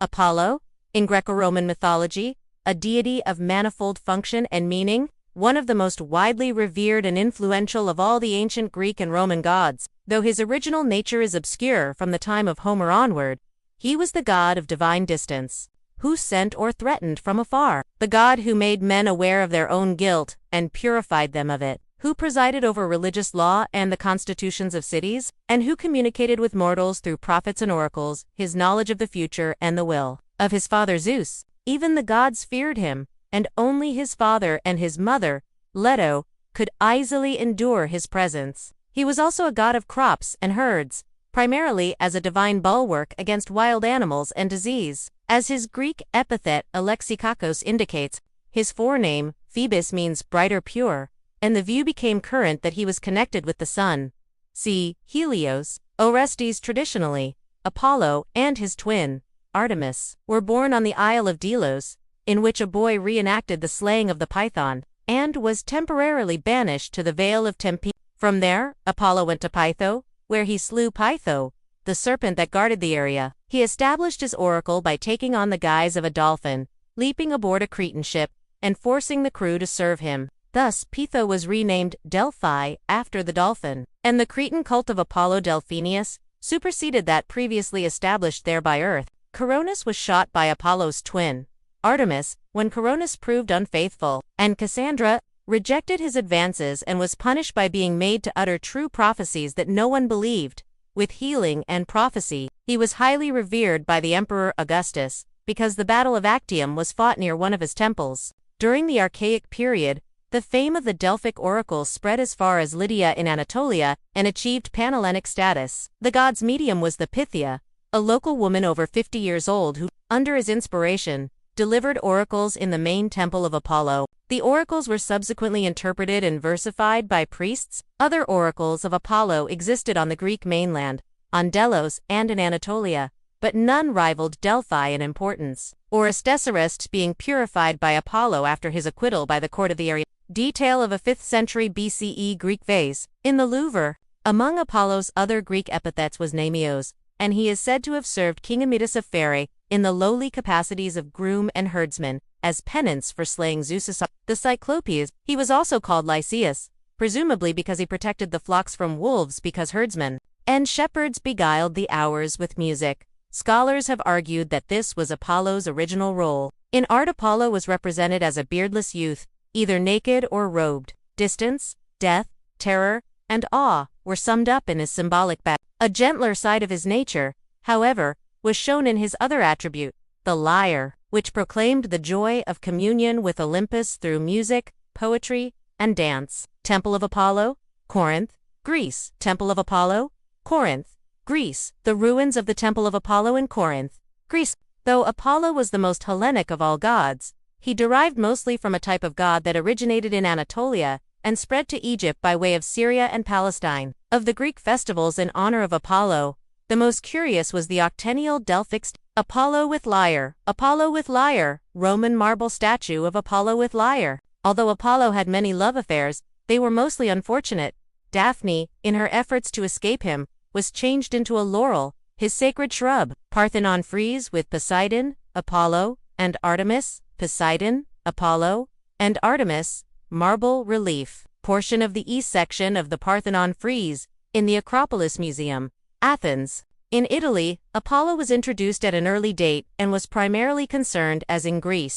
Apollo, in Greco-Roman mythology, a deity of manifold function and meaning, one of the most widely revered and influential of all the ancient Greek and Roman gods. Though his original nature is obscure from the time of Homer onward, he was the god of divine distance, who sent or threatened from afar, the god who made men aware of their own guilt and purified them of it, who presided over religious law and the constitutions of cities, and who communicated with mortals through prophets and oracles his knowledge of the future and the will of his father Zeus. Even the gods feared him, and only his father and his mother, Leto, could easily endure his presence. He was also a god of crops and herds, primarily as a divine bulwark against wild animals and disease. As his Greek epithet Alexikakos indicates, his forename, Phoebus, means bright or pure, and the view became current that he was connected with the sun. See Helios. Orestes. Traditionally, Apollo and his twin, Artemis, were born on the Isle of Delos, in which a boy reenacted the slaying of the Python, and was temporarily banished to the Vale of Tempe. From there, Apollo went to Pytho, where he slew Pytho, the serpent that guarded the area. He established his oracle by taking on the guise of a dolphin, leaping aboard a Cretan ship, and forcing the crew to serve him. Thus, Pytho was renamed Delphi after the dolphin, and the Cretan cult of Apollo Delphinius superseded that previously established there by Earth. Coronis was shot by Apollo's twin, Artemis, when Coronis proved unfaithful, and Cassandra rejected his advances and was punished by being made to utter true prophecies that no one believed. With healing and prophecy, he was highly revered by the Emperor Augustus, because the Battle of Actium was fought near one of his temples. During the Archaic period, the fame of the Delphic oracles spread as far as Lydia in Anatolia and achieved Panhellenic status. The god's medium was the Pythia, a local woman over 50 years old who, under his inspiration, delivered oracles in the main temple of Apollo. The oracles were subsequently interpreted and versified by priests. Other oracles of Apollo existed on the Greek mainland, on Delos, and in Anatolia, but none rivaled Delphi in importance. Orestesaurus being purified by Apollo after his acquittal by the court of the area. Detail of a 5th century BCE Greek vase in the Louvre. Among Apollo's other Greek epithets was Namios, and he is said to have served King Amytas of Phere in the lowly capacities of groom and herdsman, as penance for slaying Zeus's. The Cyclopes. He was also called Lycaeus, presumably because he protected the flocks from wolves, because herdsmen and shepherds beguiled the hours with music. Scholars have argued that this was Apollo's original role. In art, Apollo was represented as a beardless youth, either naked or robed. Distance, death, terror, and awe were summed up in his symbolic back. A gentler side of his nature, however, was shown in his other attribute, the lyre, which proclaimed the joy of communion with Olympus through music, poetry, and dance. Temple of Apollo, Corinth, Greece. Temple of Apollo, Corinth, Greece. The ruins of the Temple of Apollo in Corinth, Greece. Though Apollo was the most Hellenic of all gods, he derived mostly from a type of god that originated in Anatolia and spread to Egypt by way of Syria and Palestine. Of the Greek festivals in honor of Apollo, the most curious was the octennial Delphic Apollo with lyre. Apollo with lyre, Roman marble statue of Apollo with lyre. Although Apollo had many love affairs, they were mostly unfortunate. Daphne, in her efforts to escape him, was changed into a laurel, his sacred shrub. Parthenon frieze with Poseidon, Apollo, and Artemis. Poseidon, Apollo, and Artemis, marble relief. Portion of the east section of the Parthenon frieze, in the Acropolis Museum, Athens. In Italy, Apollo was introduced at an early date and was primarily concerned, as in Greece,